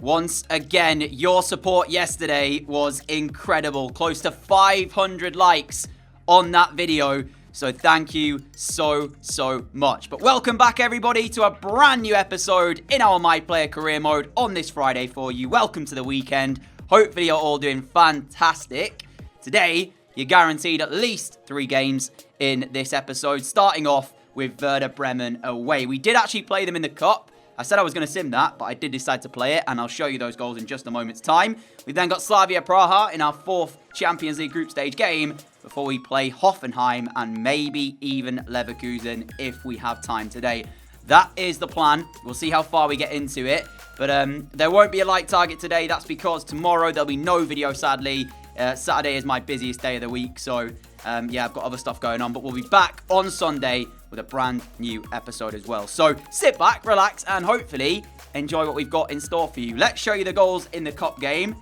Once again, your support yesterday was incredible. Close to 500 likes on that video. So thank you so much. But welcome back, everybody, to a brand new episode in our My Player Career mode on this Friday for you. Welcome to the weekend. Hopefully you're all doing fantastic. Today, you're guaranteed at least 3 games in this episode, starting off with Werder Bremen away. We did actually play them in the Cup. I said I was going to sim that, but I did decide to play it, and I'll show you those goals in just a moment's time. We've then got Slavia Praha in our 4th Champions League group stage game before we play Hoffenheim and maybe even Leverkusen if we have time today. That is the plan. We'll see how far we get into it, but there won't be a like target today. That's because tomorrow there'll be no video, sadly. Saturday is my busiest day of the week, so yeah, I've got other stuff going on, but we'll be back on Sunday with a brand new episode as well. So sit back, relax, and hopefully enjoy what we've got in store for you. Let's show you the goals in the Cup game.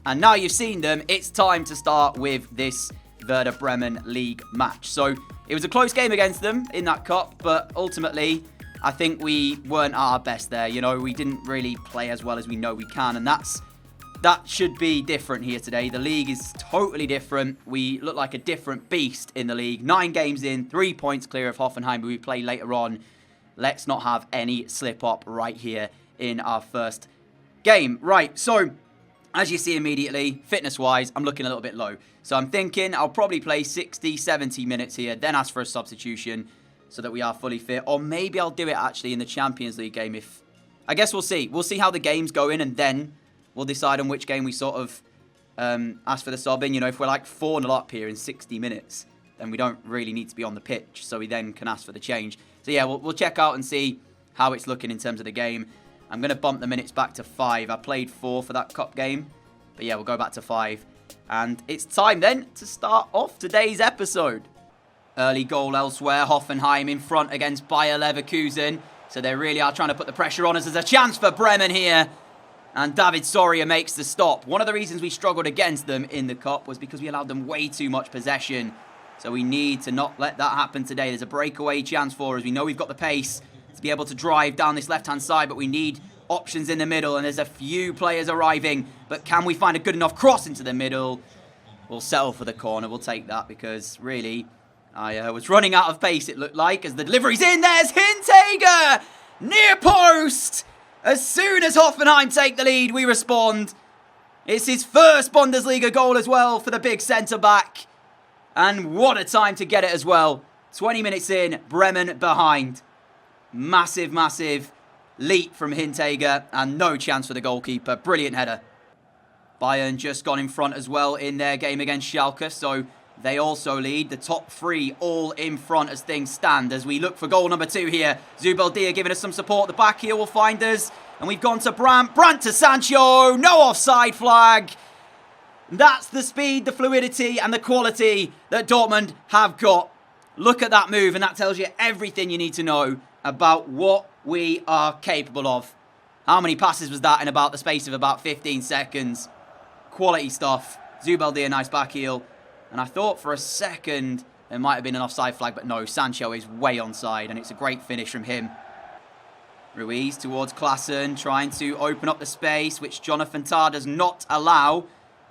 And now you've seen them, it's time to start with this Werder Bremen League match. So it was a close game against them in that cup, but ultimately, I think we weren't at our best there. You know, we didn't really play as well as we know we can, and that should be different here today. The league is totally different. We look like a different beast in the league. 9 games in, 3 points clear of Hoffenheim, who we play later on. Let's not have any slip-up right here in our first game. Right, so as you see immediately, fitness-wise, I'm looking a little bit low. So I'm thinking I'll probably play 60, 70 minutes here, then ask for a substitution so that we are fully fit. Or maybe I'll do it actually in the Champions League game if... I guess we'll see. We'll see how the game's going, and then we'll decide on which game we sort of ask for the sub in. You know, if we're like 4-0 up here in 60 minutes, then we don't really need to be on the pitch, so we then can ask for the change. So yeah, we'll check out and see how it's looking in terms of the game. I'm going to bump the minutes back to 5. I played 4 for that cup game. But yeah, we'll go back to 5. And it's time then to start off today's episode. Early goal elsewhere. Hoffenheim in front against Bayer Leverkusen. So they really are trying to put the pressure on us. There's a chance for Bremen here. And David Soria makes the stop. One of the reasons we struggled against them in the cup was because we allowed them way too much possession. So we need to not let that happen today. There's a breakaway chance for us. We know we've got the pace to be able to drive down this left-hand side, but we need options in the middle, and there's a few players arriving, but can we find a good enough cross into the middle? We'll settle for the corner. We'll take that because really I was running out of pace, it looked like, as the delivery's in. There's Hinteregger! Near post! As soon as Hoffenheim take the lead, we respond. It's his first Bundesliga goal as well for the big centre-back. And what a time to get it as well. 20 minutes in, Bremen behind. Massive leap from Hinteregger, and no chance for the goalkeeper. Brilliant header. Bayern just gone in front as well in their game against Schalke, so they also lead. The top 3 all in front as things stand, as we look for goal number 2 here. Zubeldia giving us some support. The back heel will find us, and we've gone to Brandt. Brandt to Sancho. No offside flag. That's the speed, the fluidity, and the quality that Dortmund have got. Look at that move, and that tells you everything you need to know about what we are capable of. How many passes was that in about the space of about 15 seconds? Quality stuff. Zubeldia, nice back heel. And I thought for a second there might have been an offside flag, but no, Sancho is way onside, and it's a great finish from him. Ruiz towards Klaassen, trying to open up the space, which Jonathan Tah does not allow,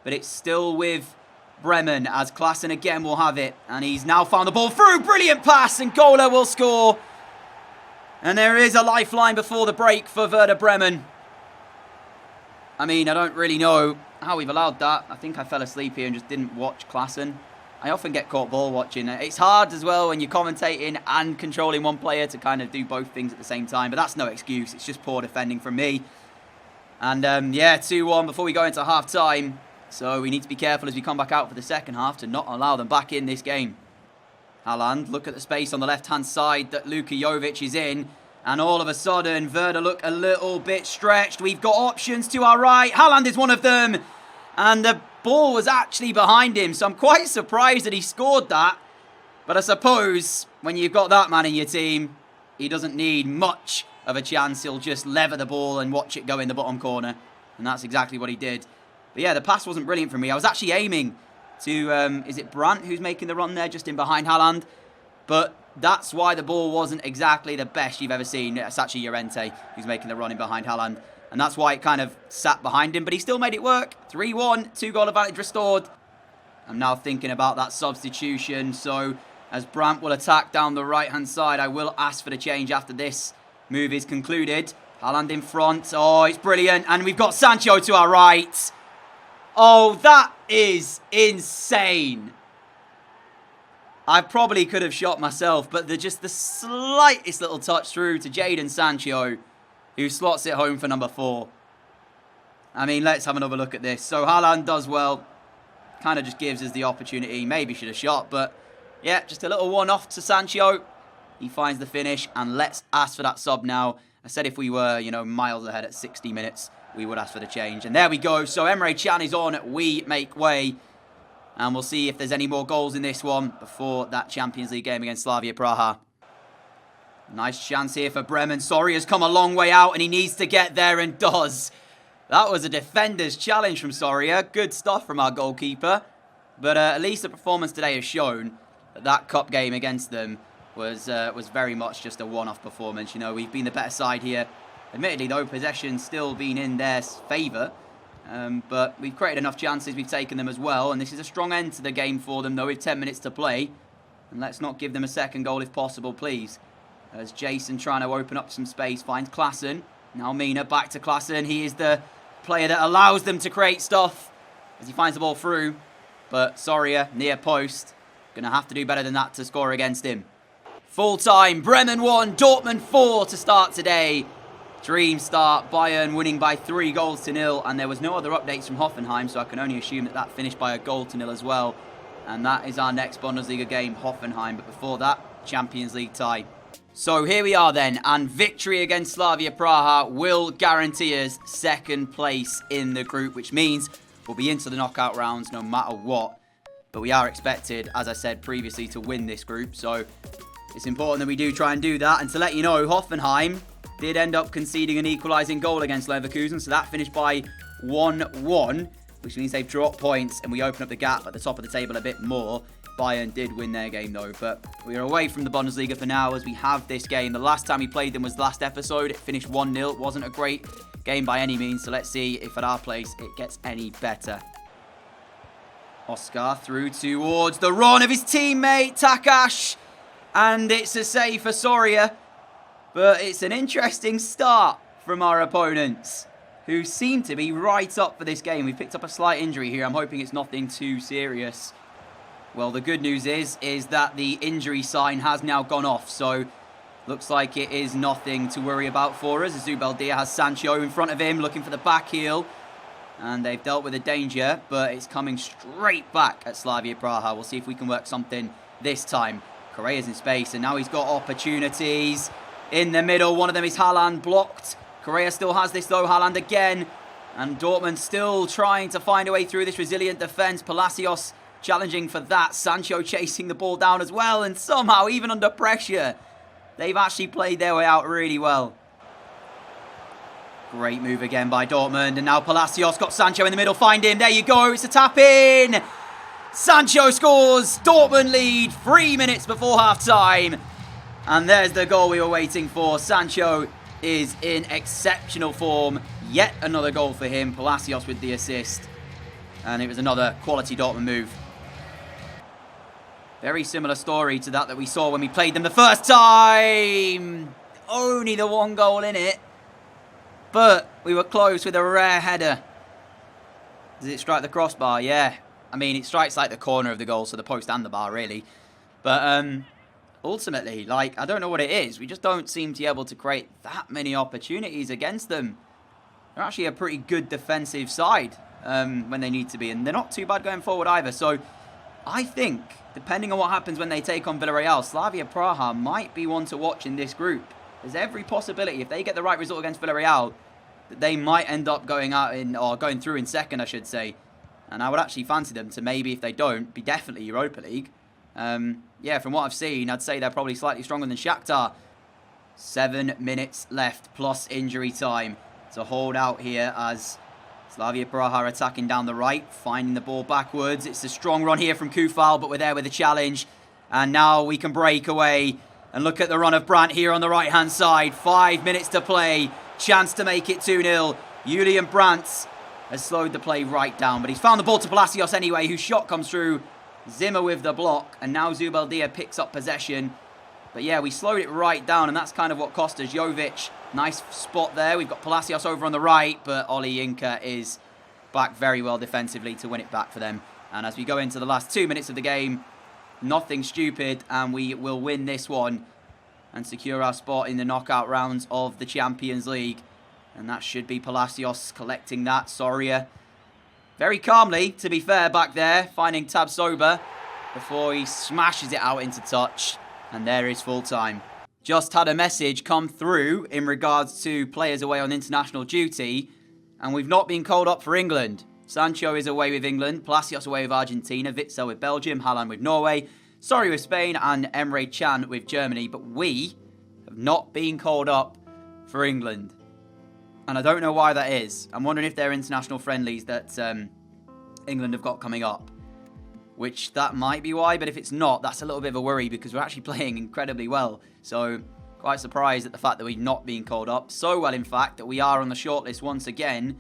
but it's still with Bremen, as Klaassen again will have it, and he's now found the ball through. Brilliant pass, and Gola will score. And there is a lifeline before the break for Werder Bremen. I mean, I don't really know how we've allowed that. I think I fell asleep here and just didn't watch Klaassen. I often get caught ball watching. It's hard as well when you're commentating and controlling one player to kind of do both things at the same time. But that's no excuse. It's just poor defending from me. And yeah, 2-1 before we go into half-time. So we need to be careful as we come back out for the second half to not allow them back in this game. Haaland, look at the space on the left-hand side that Luka Jovic is in. And all of a sudden, Werder look a little bit stretched. We've got options to our right. Haaland is one of them. And the ball was actually behind him. So I'm quite surprised that he scored that. But I suppose when you've got that man in your team, he doesn't need much of a chance. He'll just lever the ball and watch it go in the bottom corner. And that's exactly what he did. But yeah, the pass wasn't brilliant for me. I was actually aiming to, is it Brandt who's making the run there just in behind Haaland? But that's why the ball wasn't exactly the best you've ever seen. It's actually Llorente who's making the run in behind Haaland. And that's why it kind of sat behind him. But he still made it work. 3-1, 2-goal advantage restored. I'm now thinking about that substitution. So as Brandt will attack down the right-hand side, I will ask for the change after this move is concluded. Haaland in front. Oh, it's brilliant. And we've got Sancho to our right. Oh, that is insane. I probably could have shot myself, but just the slightest little touch through to Jadon Sancho, who slots it home for number 4. I mean, let's have another look at this. So Haaland does well. Kind of just gives us the opportunity. Maybe should have shot, but yeah, just a little one-off to Sancho. He finds the finish, and let's ask for that sub now. I said if we were, you know, miles ahead at 60 minutes, we would ask for the change. And there we go. So Emre Can is on. We make way. And we'll see if there's any more goals in this one before that Champions League game against Slavia Praha. Nice chance here for Bremen. Soria has come a long way out, and he needs to get there and does. That was a defender's challenge from Soria. Good stuff from our goalkeeper. But at least the performance today has shown that that cup game against them was very much just a one-off performance. You know, we've been the better side here. Admittedly, though, possession's still been in their favour. But we've created enough chances, we've taken them as well. And this is a strong end to the game for them, though, with 10 minutes to play. And let's not give them a second goal if possible, please. As Jason trying to open up some space, finds Klaassen. Now Mina back to Klaassen. He is the player that allows them to create stuff as he finds the ball through. But Soria, near post, going to have to do better than that to score against him. Full time, Bremen 1, Dortmund 4 to start today. Dream start, Bayern winning by 3-0, and there was no other updates from Hoffenheim, so I can only assume that that finished by 1-0 as well. And that is our next Bundesliga game, Hoffenheim, but before that, Champions League tie. So here we are then, and victory against Slavia Praha will guarantee us second place in the group, which means we'll be into the knockout rounds no matter what. But we are expected, as I said previously, to win this group, so it's important that we do try and do that. And to let you know, Hoffenheim did end up conceding an equalising goal against Leverkusen, so that finished by 1-1, which means they've dropped points and we open up the gap at the top of the table a bit more. Bayern did win their game though, but we are away from the Bundesliga for now as we have this game. The last time we played them was last episode. It finished 1-0. It wasn't a great game by any means, so let's see if at our place it gets any better. Oscar through towards the run of his teammate, Takash. And it's a save for Soria. But it's an interesting start from our opponents, who seem to be right up for this game. We've picked up a slight injury here. I'm hoping it's nothing too serious. Well, the good news is that the injury sign has now gone off. So, looks like it is nothing to worry about for us. Zubeldia has Sancho in front of him, looking for the back heel. And they've dealt with a danger, but it's coming straight back at Slavia Praha. We'll see if we can work something this time. Correa's in space, and now he's got opportunities in the middle. One of them is Haaland, blocked. Correa still has this though, Haaland again. And Dortmund still trying to find a way through this resilient defence. Palacios challenging for that. Sancho chasing the ball down as well. And somehow, even under pressure, they've actually played their way out really well. Great move again by Dortmund. And now Palacios got Sancho in the middle. Find him. There you go. It's a tap in. Sancho scores. Dortmund lead 3 minutes before half-time. And there's the goal we were waiting for. Sancho is in exceptional form. Yet another goal for him. Palacios with the assist. And it was another quality Dortmund move. Very similar story to that we saw when we played them the first time. Only the one goal in it. But we were close with a rare header. Does it strike the crossbar? Yeah. I mean, it strikes like the corner of the goal, so the post and the bar, really. But ultimately, like, I don't know what it is. We just don't seem to be able to create that many opportunities against them. They're actually a pretty good defensive side when they need to be. And they're not too bad going forward either. So I think, depending on what happens when they take on Villarreal, Slavia Praha might be one to watch in this group. There's every possibility, if they get the right result against Villarreal, that they might end up going through in second, I should say. And I would actually fancy them to maybe, if they don't, be definitely Europa League. Yeah, from what I've seen, I'd say they're probably slightly stronger than Shakhtar. 7 minutes left, plus injury time to hold out here as Slavia Praha are attacking down the right, finding the ball backwards. It's a strong run here from Kufal, but we're there with a challenge. And now we can break away and look at the run of Brandt here on the right-hand side. 5 minutes to play. Chance to make it 2-0. Julian Brandt has slowed the play right down, but he's found the ball to Palacios anyway, whose shot comes through. Zimmer with the block, and now Zubeldia picks up possession. But yeah, we slowed it right down, and that's kind of what cost us. Jovic, nice spot there. We've got Palacios over on the right, but Oli Inca is back very well defensively to win it back for them. And as we go into the last 2 minutes of the game, nothing stupid, and we will win this one and secure our spot in the knockout rounds of the Champions League. And that should be Palacios collecting that. Soria very calmly, to be fair, back there, finding Tab Sober before he smashes it out into touch. And there is full time. Just had a message come through in regards to players away on international duty, and we've not been called up for England. Sancho is away with England, Palacios away with Argentina, Witsel with Belgium, Haaland with Norway, Sorry with Spain, and Emre Can with Germany. But we have not been called up for England. And I don't know why that is. I'm wondering if they're international friendlies that England have got coming up. Which that might be why, but if it's not, that's a little bit of a worry because we're actually playing incredibly well. So, quite surprised at the fact that we've not been called up. So well, in fact, that we are on the shortlist once again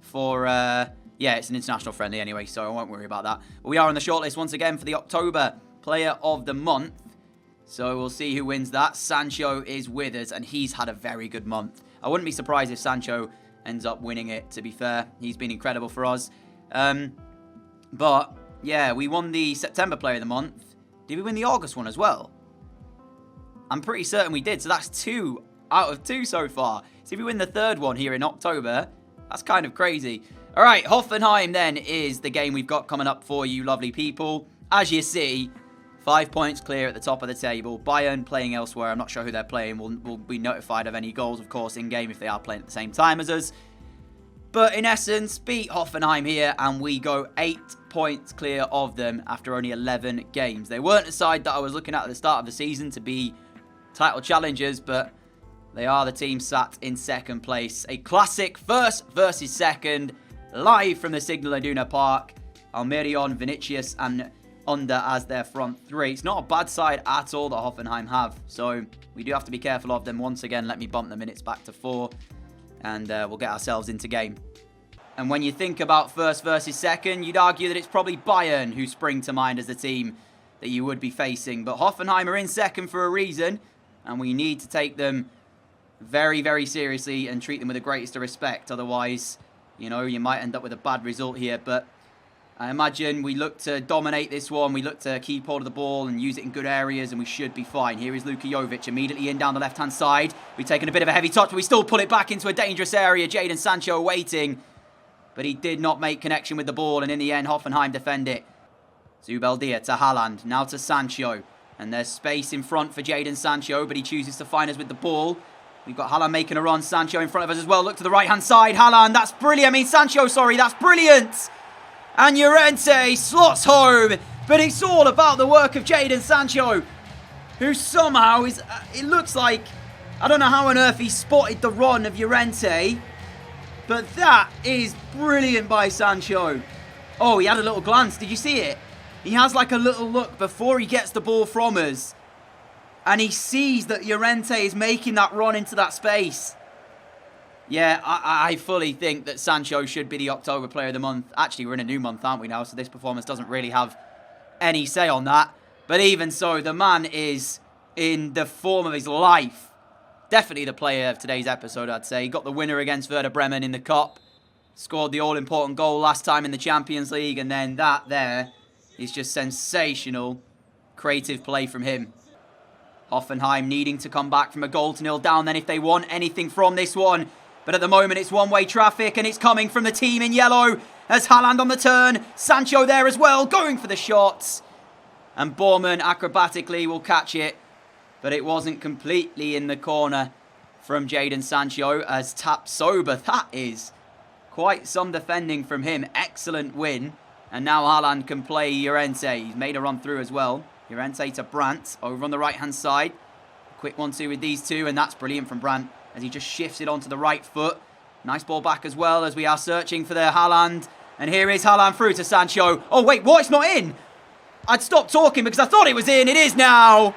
for, yeah, it's an international friendly anyway, so I won't worry about that. But we are on the shortlist once again for the October Player of the Month. So, we'll see who wins that. Sancho is with us, and he's had a very good month. I wouldn't be surprised if Sancho ends up winning it, to be fair. He's been incredible for us. But yeah, we won the September Player of the Month. Did we win the August one as well? I'm pretty certain we did. So that's 2 out of 2 so far. So if we win the third one here in October, that's kind of crazy. All right, Hoffenheim then is the game we've got coming up for you lovely people. As you see, 5 points clear at the top of the table. Bayern playing elsewhere. I'm not sure who they're playing. We'll be notified of any goals, of course, in-game if they are playing at the same time as us. But in essence, beat Hoffenheim here, and we go 8 points clear of them after only 11 games. They weren't a side that I was looking at the start of the season to be title challengers, but they are the team sat in second place. A classic first versus second, live from the Signal Iduna Park. Almerion, Vinicius, and Onda as their front three. It's not a bad side at all that Hoffenheim have, so we do have to be careful of them. Once again, let me bump the minutes back to 4. And we'll get ourselves into game. And when you think about first versus second, you'd argue that it's probably Bayern who spring to mind as the team that you would be facing. But Hoffenheim are in second for a reason, and we need to take them very, very seriously and treat them with the greatest of respect. Otherwise, you know, you might end up with a bad result here. But I imagine we look to dominate this one. We look to keep hold of the ball and use it in good areas, and we should be fine. Here is Luka Jovic immediately in down the left-hand side. We've taken a bit of a heavy touch, but we still pull it back into a dangerous area. Jadon Sancho waiting, but he did not make connection with the ball, and in the end, Hoffenheim defend it. Zubeldia to Haaland, now to Sancho. And there's space in front for Jadon Sancho, but he chooses to find us with the ball. We've got Haaland making a run, Sancho in front of us as well. Look to the right-hand side, Haaland, that's brilliant. I mean, Sancho, sorry, that's brilliant. And Llorente slots home, but it's all about the work of Jadon Sancho, who somehow is, it looks like, I don't know how on earth he spotted the run of Llorente, but that is brilliant by Sancho. Oh, he had a little glance, did you see it? He has like a little look before he gets the ball from us, and he sees that Llorente is making that run into that space. Yeah, I fully think that Sancho should be the October Player of the Month. Actually, we're in a new month, aren't we now? So this performance doesn't really have any say on that. But even so, the man is in the form of his life. Definitely the player of today's episode, I'd say. He got the winner against Werder Bremen in the Cup. Scored the all-important goal last time in the Champions League. And then that there is just sensational creative play from him. Hoffenheim needing to come back from a 0-0 down then if they want anything from this one. But at the moment, it's one-way traffic, and it's coming from the team in yellow. As Haaland on the turn. Sancho there as well, going for the shots. And Borman acrobatically will catch it. But it wasn't completely in the corner from Jadon Sancho as tap sober. That is quite some defending from him. Excellent win. And now Haaland can play Llorente. He's made a run through as well. Llorente to Brandt over on the right-hand side. Quick 1-2 with these two, and that's brilliant from Brandt as he just shifts it onto the right foot. Nice ball back as well as we are searching for their Haaland. And here is Haaland through to Sancho. Oh, wait, what? It's not in. I'd stopped talking because I thought it was in. It is now.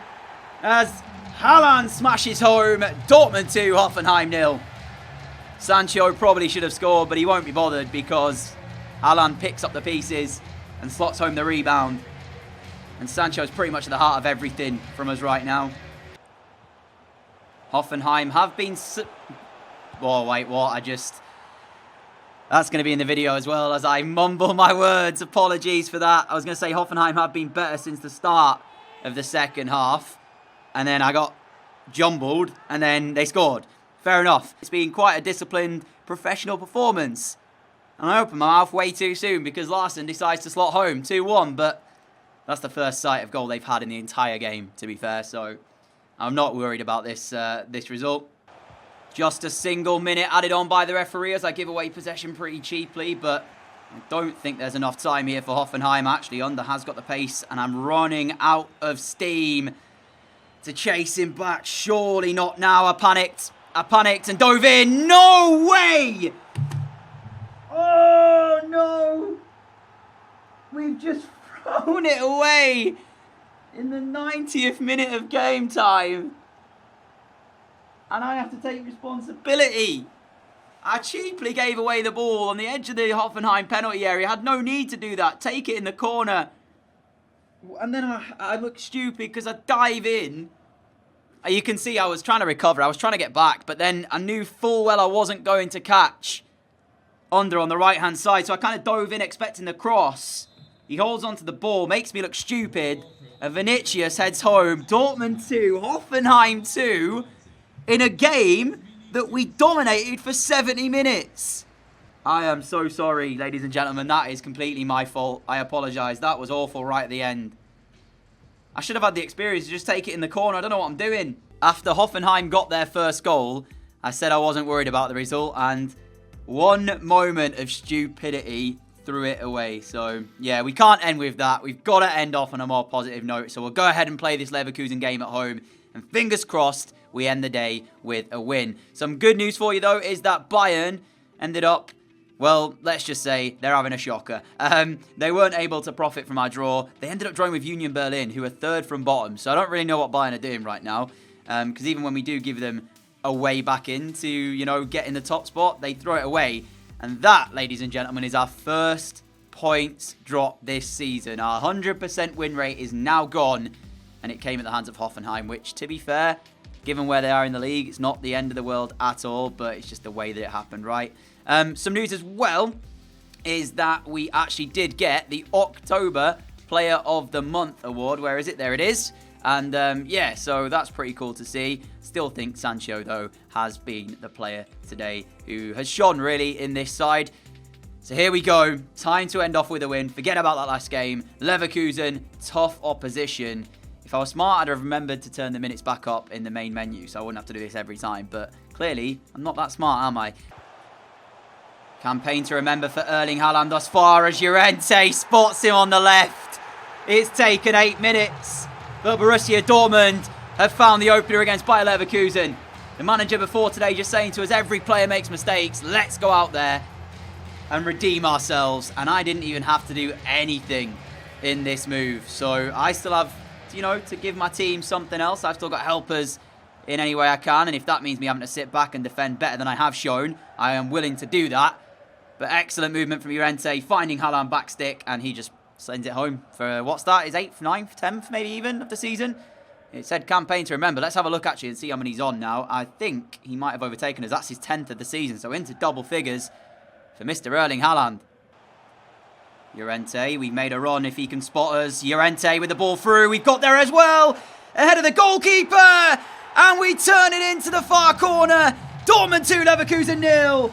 As Haaland smashes home. Dortmund 2, Hoffenheim 0. Sancho probably should have scored, but he won't be bothered because Haaland picks up the pieces and slots home the rebound. And Sancho's pretty much at the heart of everything from us right now. Hoffenheim have been... Oh, wait, what? That's going to be in the video as well as I mumble my words. Apologies for that. I was going to say Hoffenheim have been better since the start of the second half. And then I got jumbled and then they scored. Fair enough. It's been quite a disciplined, professional performance. And I opened my mouth way too soon because Larson decides to slot home 2-1. But that's the first sight of goal they've had in the entire game, to be fair. So I'm not worried about this result. Just a single minute added on by the referee as I give away possession pretty cheaply. But I don't think there's enough time here for Hoffenheim. Actually, Under has got the pace and I'm running out of steam to chase him back. Surely not now. I panicked and dove in. No way! Oh, no! We've just thrown it away in the 90th minute of game time. And I have to take responsibility. I cheaply gave away the ball on the edge of the Hoffenheim penalty area. I had no need to do that. Take it in the corner. And then I look stupid because I dive in. You can see I was trying to recover. I was trying to get back. But then I knew full well I wasn't going to catch Under on the right-hand side. So I kind of dove in expecting the cross. He holds onto the ball. Makes me look stupid. And Vinicius heads home. Dortmund 2. Hoffenheim 2. In a game that we dominated for 70 minutes. I am so sorry, ladies and gentlemen. That is completely my fault. I apologise. That was awful right at the end. I should have had the experience to just take it in the corner. I don't know what I'm doing. After Hoffenheim got their first goal, I said I wasn't worried about the result. And one moment of stupidity threw it away. So, yeah, we can't end with that. We've got to end off on a more positive note. So we'll go ahead and play this Leverkusen game at home. And fingers crossed, we end the day with a win. Some good news for you, though, is that Bayern ended up, well, let's just say they're having a shocker. They weren't able to profit from our draw. They ended up drawing with Union Berlin, who are third from bottom. So I don't really know what Bayern are doing right now. Because even when we do give them a way back into, you know, get in the top spot, they throw it away. And that, ladies and gentlemen, is our first points drop this season. Our 100% win rate is now gone. And it came at the hands of Hoffenheim, which, to be fair, given where they are in the league, it's not the end of the world at all, but it's just the way that it happened, right? Some news as well is that we actually did get the October Player of the Month award. Where is it? There it is. And, yeah, so that's pretty cool to see. Still think Sancho, though, has been the player today who has shone, really, in this side. So here we go. Time to end off with a win. Forget about that last game. Leverkusen, tough opposition. If I was smart, I'd have remembered to turn the minutes back up in the main menu, so I wouldn't have to do this every time. But clearly, I'm not that smart, am I? Campaign to remember for Erling Haaland thus far as Llorente spots him on the left. It's taken 8 minutes, but Borussia Dortmund have found the opener against Bayer Leverkusen. The manager before today just saying to us, every player makes mistakes. Let's go out there and redeem ourselves. And I didn't even have to do anything in this move. So I still have, you know, to give my team something else. I've still got helpers in any way I can. And if that means me having to sit back and defend better than I have shown, I am willing to do that. But excellent movement from Llorente, finding Haaland back stick, and he just sends it home for what's that? His 8th, 9th, 10th maybe even of the season. It said campaign to remember. Let's have a look actually and see how many he's on now. I think he might have overtaken us. That's his 10th of the season, so into double figures for Mr. Erling Haaland. Llorente, we've made a run if he can spot us. Llorente with the ball through. We've got there as well. Ahead of the goalkeeper. And we turn it into the far corner. Dortmund 2, Leverkusen 0.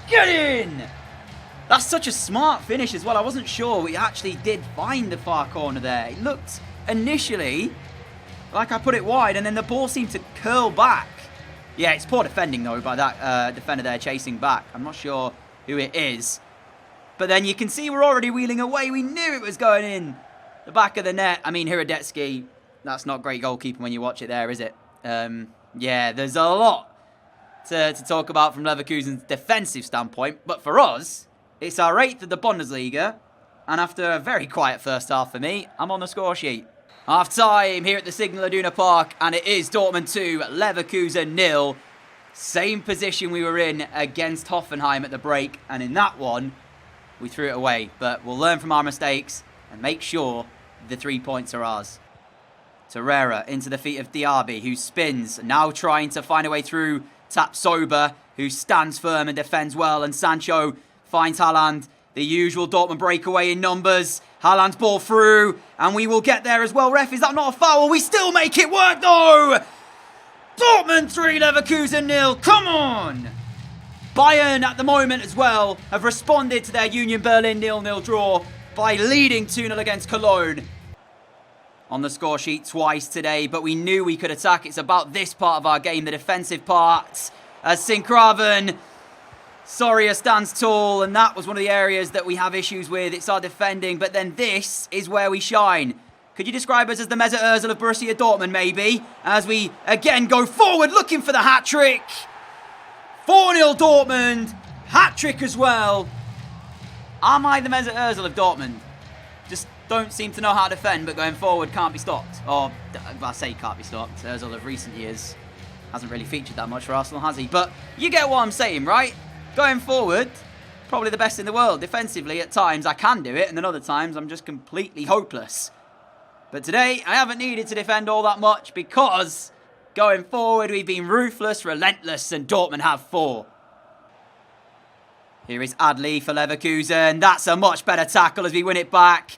Get in. That's such a smart finish as well. I wasn't sure we actually did find the far corner there. It looked initially like I put it wide, and then the ball seemed to curl back. Yeah, it's poor defending, though, by that defender there chasing back. I'm not sure who it is. But then you can see we're already wheeling away. We knew it was going in the back of the net. I mean, Hiradetsky, that's not great goalkeeping when you watch it there, is it? Yeah, there's a lot to talk about from Leverkusen's defensive standpoint. But for us, it's our 8th of the Bundesliga. And after a very quiet first half for me, I'm on the score sheet. Half time here at the Signal Iduna Park. And it is Dortmund 2, Leverkusen 0. Same position we were in against Hoffenheim at the break. And in that one, we threw it away. But we'll learn from our mistakes and make sure the 3 points are ours. Torreira into the feet of Diaby, who spins, now trying to find a way through. Taps Sober, who stands firm and defends well. And Sancho finds Haaland. The usual Dortmund breakaway in numbers. Haaland's ball through, and we will get there as well. Ref, is that not a foul? We still make it work, though! Dortmund 3, Leverkusen 0. Come on! Bayern, at the moment as well, have responded to their Union Berlin 0-0 draw by leading 2-0 against Cologne. On the score sheet twice today, but we knew we could attack. It's about this part of our game, the defensive part. As Sinkgraven, Soria stands tall, and that was one of the areas that we have issues with. It's our defending, but then this is where we shine. Could you describe us as the Mesut Ozil of Borussia Dortmund, maybe? As we, again, go forward, looking for the hat-trick. 4-0 Dortmund. Hat-trick as well. Am I the Mesut Ozil of Dortmund? Just don't seem to know how to defend, but going forward can't be stopped. Or, I say can't be stopped. Ozil of recent years hasn't really featured that much for Arsenal, has he? But you get what I'm saying, right? Going forward, probably the best in the world. Defensively, at times, I can do it, and then other times, I'm just completely hopeless. But today, I haven't needed to defend all that much because going forward, we've been ruthless, relentless, and Dortmund have 4. Here is Adli for Leverkusen. That's a much better tackle as we win it back.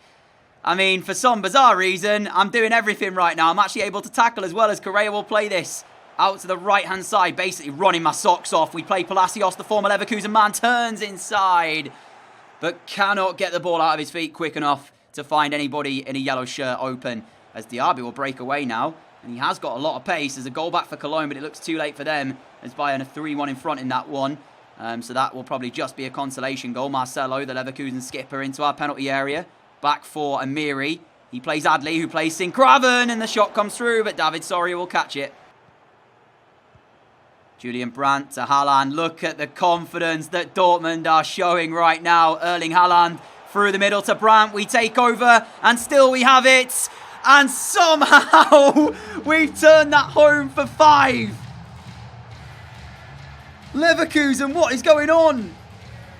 I mean, for some bizarre reason, I'm doing everything right now. I'm actually able to tackle as well as Correa will play this out to the right-hand side, basically running my socks off. We play Palacios, the former Leverkusen man, turns inside, but cannot get the ball out of his feet quick enough to find anybody in a yellow shirt open, as Diaby will break away now. And he has got a lot of pace. There's a goal back for Cologne, but it looks too late for them, as Bayern are 3-1 in front in that one. So that will probably just be a consolation goal. Marcelo, the Leverkusen skipper, into our penalty area. Back for Amiri. He plays Adli, who plays Sinkgraven, and the shot comes through, but David Soria will catch it. Julian Brandt to Haaland. Look at the confidence that Dortmund are showing right now. Erling Haaland through the middle to Brandt. We take over, and still we have it. And somehow we've turned that home for 5. Leverkusen, what is going on?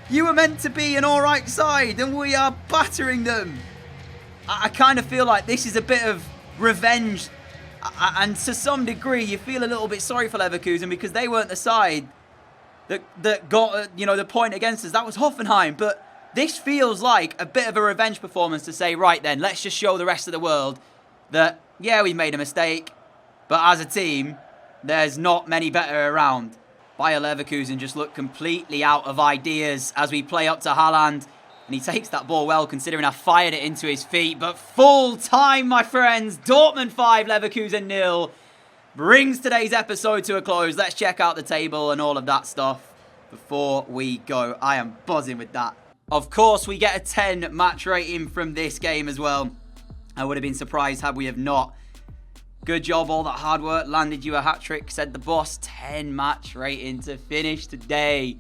You were meant to be an alright side, and we are battering them. I kind of feel like this is a bit of revenge. And to some degree, you feel a little bit sorry for Leverkusen because they weren't the side that got, the point against us. That was Hoffenheim. But this feels like a bit of a revenge performance to say, right then, let's just show the rest of the world that, yeah, we made a mistake. But as a team, there's not many better around. Bayer Leverkusen just look completely out of ideas as we play up to Haaland. And he takes that ball well, considering I fired it into his feet. But full time, my friends. Dortmund 5, Leverkusen 0. Brings today's episode to a close. Let's check out the table and all of that stuff before we go. I am buzzing with that. Of course, we get a 10 match rating from this game as well. I would have been surprised had we have not. Good job, all that hard work landed you a hat-trick, said the boss. 10 match rating to finish today.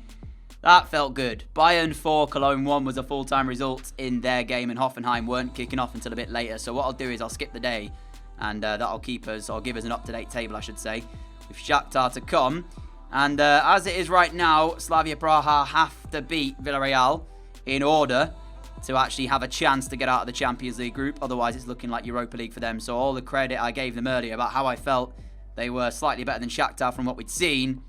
That felt good. Bayern 4, Cologne 1 was a full-time result in their game, and Hoffenheim weren't kicking off until a bit later. So what I'll do is I'll skip the day, and that'll keep us, or give us an up-to-date table, I should say, with Shakhtar to come. And as it is right now, Slavia Praha have to beat Villarreal in order to actually have a chance to get out of the Champions League group. Otherwise, it's looking like Europa League for them. So all the credit I gave them earlier about how I felt they were slightly better than Shakhtar from what we'd seen,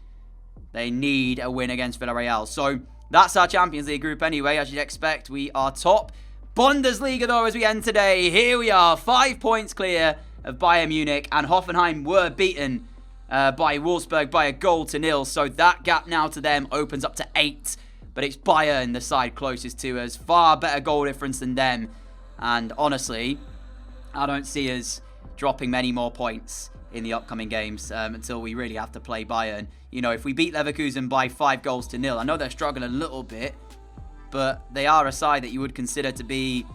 they need a win against Villarreal. So that's our Champions League group anyway. As you'd expect, we are top. Bundesliga, though, as we end today. Here we are, 5 points clear of Bayern Munich. And Hoffenheim were beaten by Wolfsburg by a goal to 0. So that gap now to them opens up to 8. but it's Bayern, the side closest to us. Far better goal difference than them. And honestly, I don't see us dropping many more points in the upcoming games until we really have to play Bayern. You know, if we beat Leverkusen by 5-0, I know they're struggling a little bit, but they are a side that you would consider to be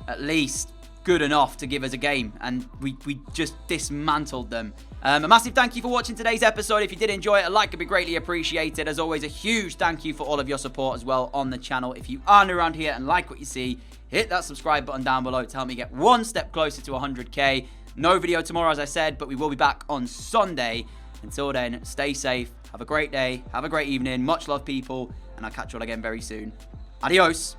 at least good enough to give us a game, and we just dismantled them. A massive thank you for watching today's episode. If you did enjoy it, a like would be greatly appreciated. As always, a huge thank you for all of your support as well on the channel. If you are new around here and like what you see, hit that subscribe button down below to help me get one step closer to 100k. No video tomorrow, as I said, but we will be back on Sunday. Until then, stay safe, have a great day, have a great evening, much love people, and I'll catch you all again very soon. Adios.